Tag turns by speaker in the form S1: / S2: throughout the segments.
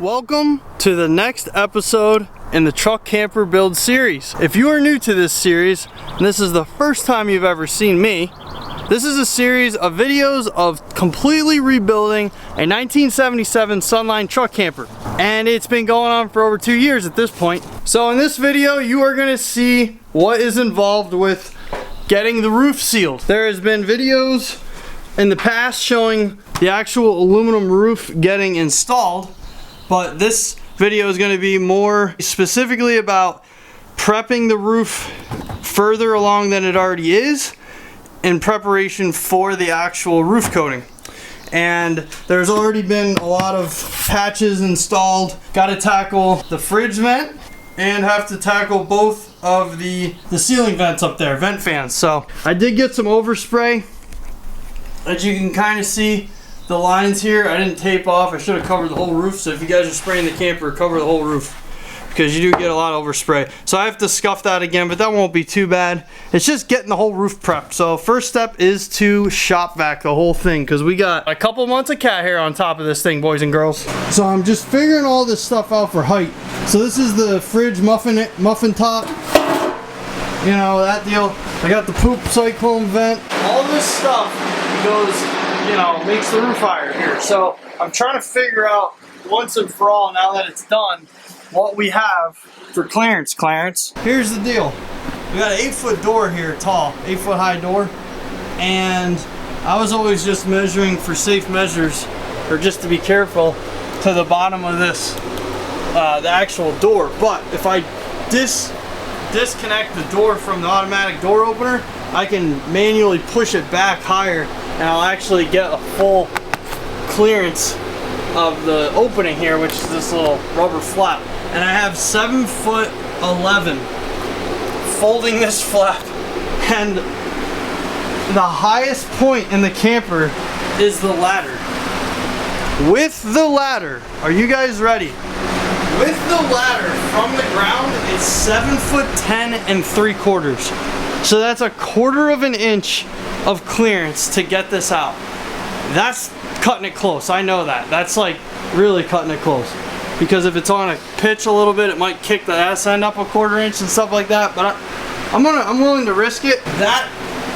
S1: Welcome to the next episode in the Truck Camper Build series. If you are new to this series, and this is the first time you've ever seen me, this is a series of videos of completely rebuilding a 1977 Sunline truck camper. And it's been going on for over 2 years at this point. So in this video, you are gonna see what is involved with getting the roof sealed. There has been videos in the past showing the actual aluminum roof getting installed, but this video is going to be more specifically about prepping the roof further along than it already is in preparation for the actual roof coating. And there's already been a lot of patches installed. Got to tackle the fridge vent and have to tackle both of the ceiling vents up there, vent fans. So I did get some overspray. As you can kind of see, the lines here I didn't tape off. I should have covered the whole roof. So if you guys are spraying the camper, cover the whole roof, because you do get a lot of overspray. So I have to scuff that again, but that won't be too bad. It's just getting the whole roof prepped. So first step is to shop vac the whole thing, because we got a couple months of cat hair on top of this thing, boys and girls. So I'm just figuring all this stuff out for height. So this is the fridge muffin top. You know, that deal. I got the poop cyclone vent. All this stuff goes, you know, makes the roof higher here. So I'm trying to figure out once and for all, now that it's done, what we have for clearance. Here's the deal. We got an 8-foot door here, tall, 8-foot high door. And I was always just measuring for safe measures, or just to be careful, to the bottom of this, the actual door. But if I disconnect the door from the automatic door opener, I can manually push it back higher, and I'll actually get a full clearance of the opening here, which is this little rubber flap. And I have 7'11" folding this flap, and the highest point in the camper is the ladder. With the ladder, are you guys ready? With the ladder from the ground, it's 7'10" 3/4. So that's 1/4 of an inch of clearance to get this out. That's cutting it close. I know that. That's like really cutting it close. Because if it's on a pitch a little bit, it might kick the ass end up 1/4 inch and stuff like that. But I'm willing to risk it. That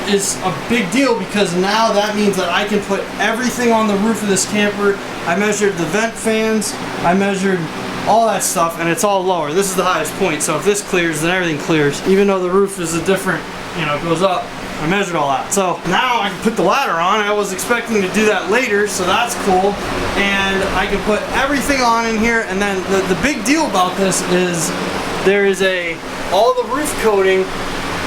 S1: is a big deal, because now that means that I can put everything on the roof of this camper. I measured the vent fans. I measured all that stuff, and it's all lower. This is the highest point, so if this clears, then everything clears. Even though the roof is a different, you know, goes up, I measured all that. So now I can put the ladder on. I was expecting to do that later, so that's cool. And I can put everything on in here, and then the big deal about this is there is all the roof coating.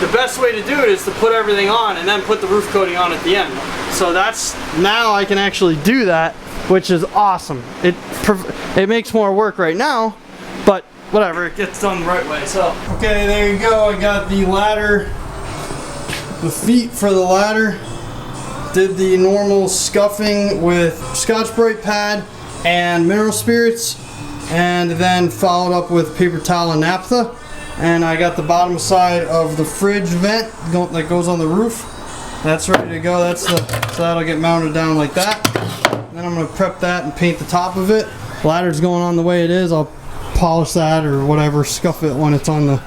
S1: The best way to do it is to put everything on and then put the roof coating on at the end. So now I can actually do that, which is awesome. It makes more work right now, but whatever, it gets done the right way. So okay, there you go. I got the ladder, the feet for the ladder. Did the normal scuffing with Scotch-Brite pad and mineral spirits, and then followed up with paper towel and naphtha. And I got the bottom side of the fridge vent that goes on the roof. That's ready to go. So that'll get mounted down like that. Then I'm going to prep that and paint the top of it. Ladder's going on the way it is. I'll polish that or whatever, scuff it when it's on the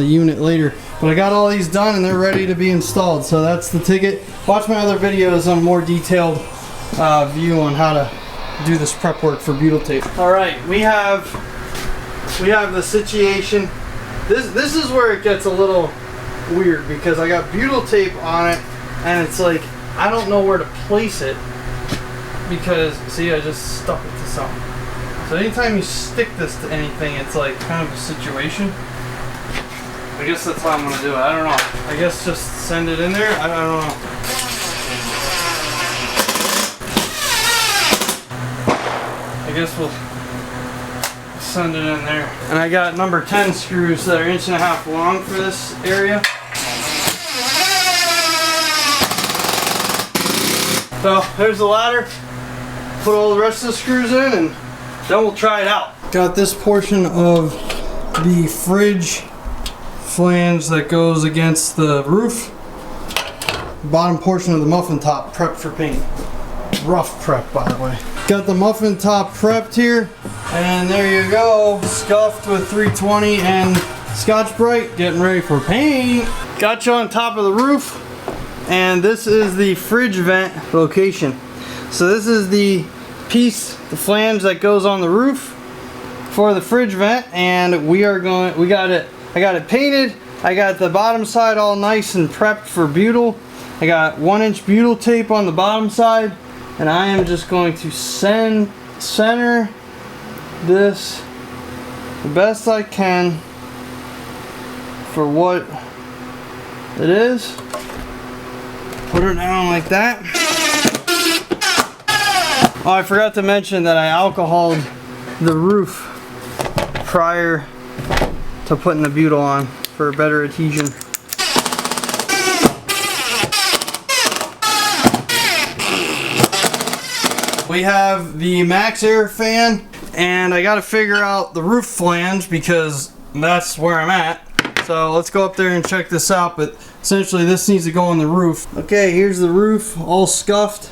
S1: unit later. But I got all these done and they're ready to be installed. So that's the ticket. Watch my other videos on a more detailed view on how to do this prep work for butyl tape. All right, we have the situation. This is where it gets a little weird, because I got butyl tape on it, and it's like I don't know where to place it, because see, I just stuck it to something. So anytime you stick this to anything, it's like kind of a situation. I guess that's how I'm gonna do it. I don't know. I guess just send it in there. I don't know. I guess we'll send it in there. And I got number 10 screws that are 1.5 inches long for this area. So there's the ladder. Put all the rest of the screws in, and then we'll try it out. Got this portion of the fridge flange that goes against the roof. Bottom portion of the muffin top prepped for paint. Rough prep, by the way. Got the muffin top prepped here, and there you go, scuffed with 320 and Scotch-Brite, getting ready for paint. Got you on top of the roof, and this is the fridge vent location. So this is the piece, the flange that goes on the roof for the fridge vent, and I got it painted. I got the bottom side all nice and prepped for butyl. I got 1-inch butyl tape on the bottom side, and I am just going to center this the best I can for what it is. Put it down like that. Oh, I forgot to mention that I alcoholed the roof prior to putting the butyl on for better adhesion. We have the max air fan, and I got to figure out the roof flange because that's where I'm at. So let's go up there and check this out, but essentially this needs to go on the roof. Okay, here's the roof all scuffed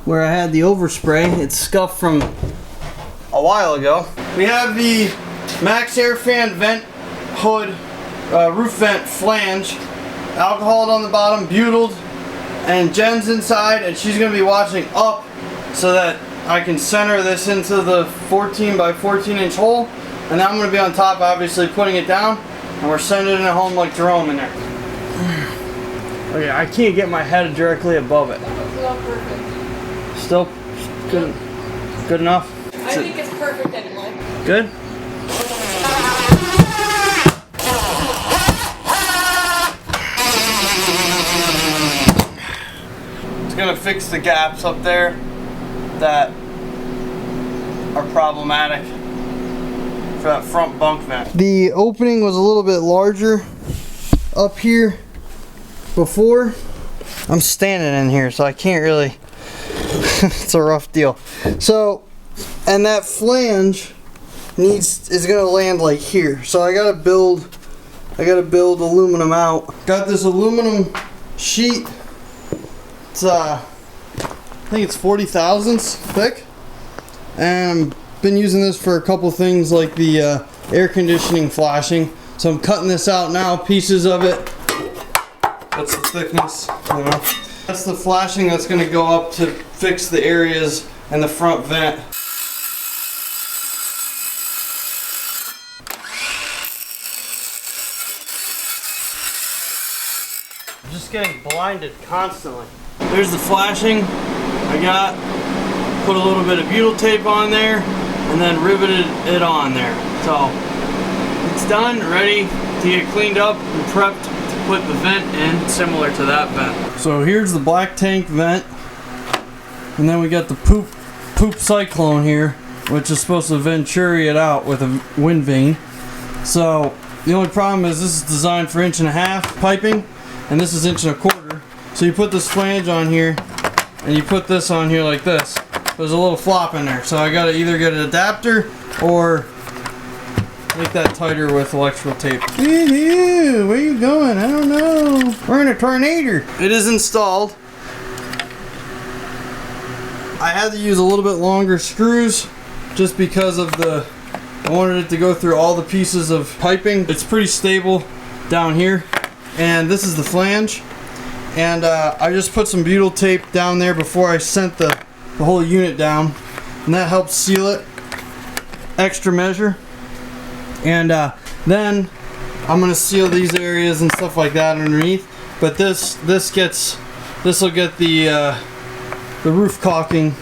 S1: where I had the overspray. It's scuffed from a while ago. We have the max air fan vent hood, roof vent flange, alcoholed on the bottom, butyled, and Jen's inside, and she's going to be watching up so that I can center this into the 14 by 14 inch hole, and I'm going to be on top, obviously putting it down, and we're sending it home like Jerome in there. Okay, I can't get my head directly above it. Still good, good enough?
S2: I think it's perfect anyway.
S1: Good? It's gonna fix the gaps up there that are problematic for that front bunk vent. The opening was a little bit larger up here before. I'm standing in here, so I can't really it's a rough deal. So, and that flange is gonna land like here. So I gotta build aluminum out. Got this aluminum sheet. It's I think it's 40 thousandths thick, and I've been using this for a couple things like the air conditioning flashing. So I'm cutting this out now, pieces of it. That's the thickness, you know. That's the flashing that's going to go up to fix the areas in the front vent. I'm just getting blinded constantly. There's the flashing I got. Put a little bit of butyl tape on there and then riveted it on there. So it's done, ready to get cleaned up and prepped to put the vent in, similar to that vent. So here's the black tank vent, and then we got the poop cyclone here, which is supposed to venturi it out with a wind vane. So the only problem is this is designed for 1.5 inch piping, and this is 1.25 inch. So you put this flange on here, and you put this on here like this. There's a little flop in there, so I gotta either get an adapter or make that tighter with electrical tape. Woohoo! Where you going? I don't know. We're in a tornado. It is installed. I had to use a little bit longer screws just because of I wanted it to go through all the pieces of piping. It's pretty stable down here, and this is the flange. And I just put some butyl tape down there before I sent the whole unit down, and that helps seal it extra measure. And then I'm gonna seal these areas and stuff like that underneath, but this will get the roof caulking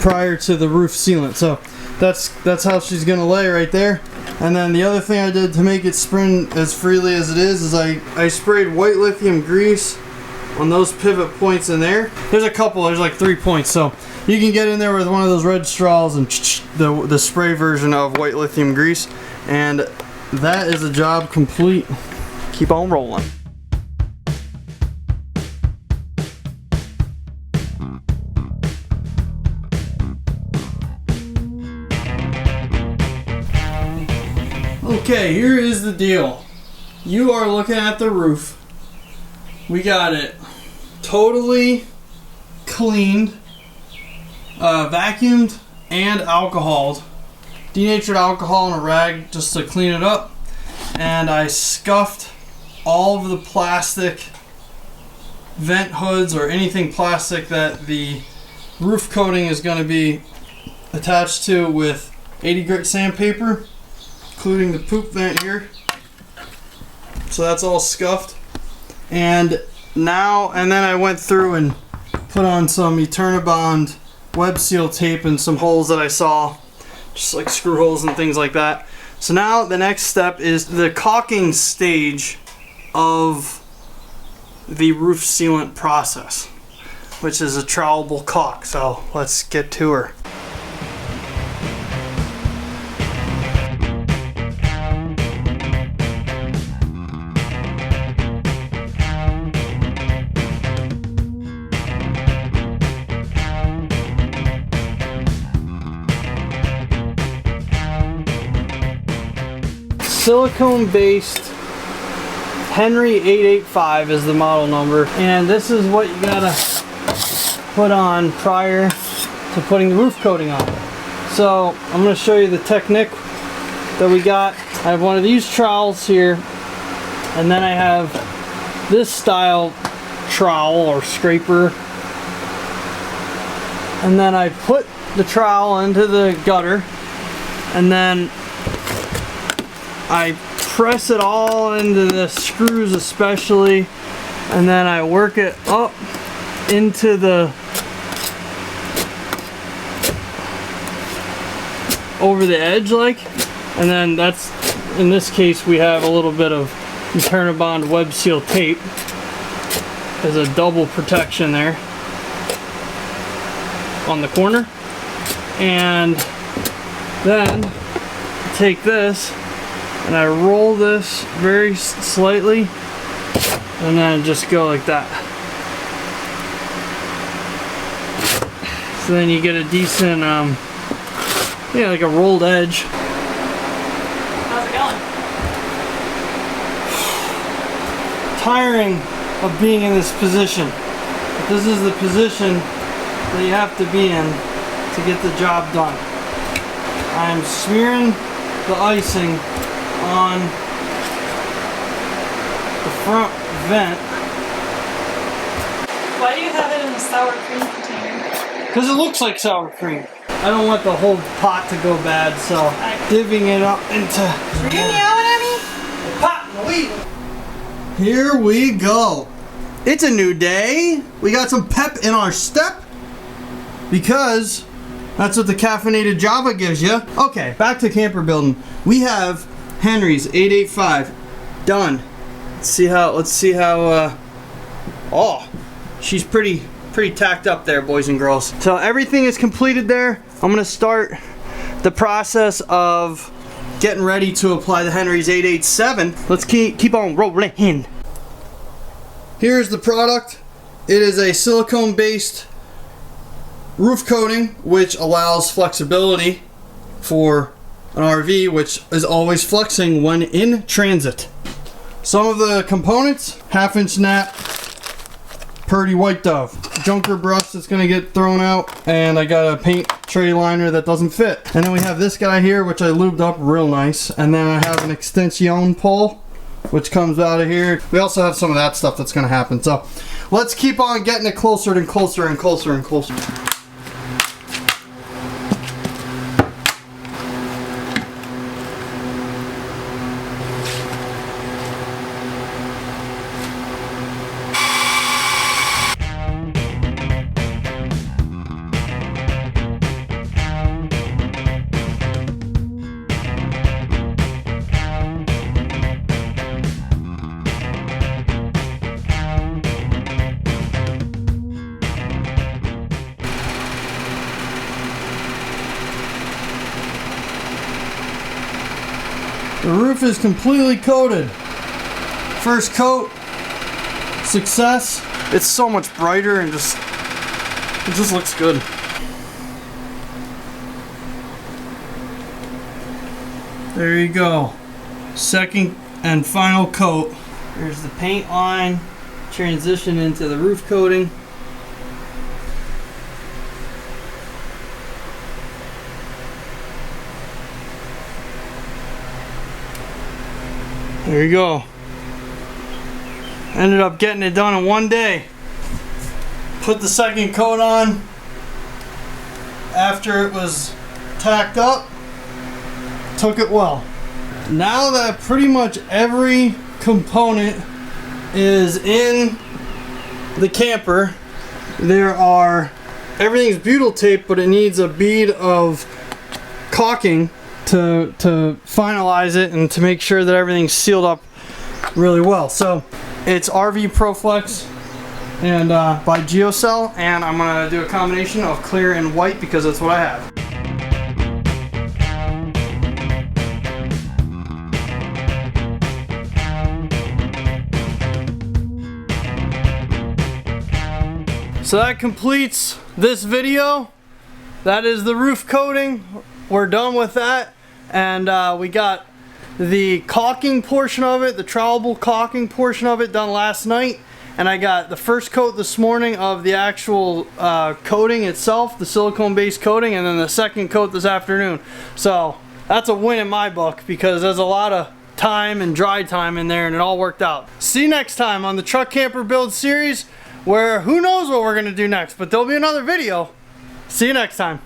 S1: prior to the roof sealant. So that's how she's gonna lay right there. And then the other thing I did to make it spin as freely as it is I sprayed white lithium grease on those pivot points in there. There's like 3 points, so you can get in there with one of those red straws and the spray version of white lithium grease, and that is a job complete. Keep on rolling. Okay, here is the deal. You are looking at the roof. We got it totally cleaned, vacuumed, and alcohol, denatured alcohol in a rag just to clean it up. And I scuffed all of the plastic vent hoods or anything plastic that the roof coating is going to be attached to with 80 grit sandpaper, including the poop vent here. So that's all scuffed. And then I went through and put on some Eternabond web seal tape and some holes that I saw, just like screw holes and things like that. So now the next step is the caulking stage of the roof sealant process, which is a trowelable caulk. So let's get to her. Silicone based Henry 885 is the model number, and this is what you gotta put on prior to putting the roof coating on. So I'm going to show you the technique that we got. I have one of these trowels here, and then I have this style trowel or scraper, and then I put the trowel into the gutter, and then I press it all into the screws especially, and then I work it up into the over the edge like, and then that's, in this case we have a little bit of Eternabond web seal tape as a double protection there on the corner. And then take this and I roll this very slightly, and then just go like that. So then you get a decent, yeah, like a rolled edge.
S2: How's it going?
S1: Tiring of being in this position. But this is the position that you have to be in to get the job done. I'm smearing the icing on the front vent.
S2: Why do you have it in a sour cream container?
S1: Because it looks like sour cream. I don't want the whole pot to go bad, so divvying it up into...
S2: Are you yelling at me?
S1: Pot and weed. Here we go. It's a new day. We got some pep in our step because that's what the caffeinated Java gives you. Okay, back to camper building. We have Henry's 885 done. Let's see how oh, she's pretty tacked up there, boys and girls. So everything is completed there. I'm gonna start the process of getting ready to apply the Henry's 887. Let's keep on rolling. Here's the product. It is a silicone based roof coating which allows flexibility for an RV, which is always flexing when in transit. Some of the components: 1/2-inch nap, Purdy White Dove, junker brush that's gonna get thrown out, and I got a paint tray liner that doesn't fit. And then we have this guy here, which I lubed up real nice, and then I have an extension pole which comes out of here. We also have some of that stuff that's gonna happen. So let's keep on getting it closer and closer and closer and closer. The roof is completely coated. First coat, success. It's so much brighter and it just looks good. There you go. Second and final coat. Here's the paint line, transition into the roof coating. There you go. Ended up getting it done in one day. Put the second coat on after it was tacked up. Took it well. Now that pretty much every component is in the camper, everything's butyl tape, but it needs a bead of caulking to finalize it and to make sure that everything's sealed up really well. So it's RV ProFlex and by GeoCell, and I'm gonna do a combination of clear and white because that's what I have. So that completes this video. That is the roof coating. We're done with that, and we got the caulking portion of it, the trowelable caulking portion of it done last night, and I got the first coat this morning of the actual coating itself, the silicone based coating, and then the second coat this afternoon. So that's a win in my book because there's a lot of time and dry time in there, and it all worked out. See you next time on the Truck Camper Build series, where who knows what we're gonna do next, but there'll be another video. See you next time.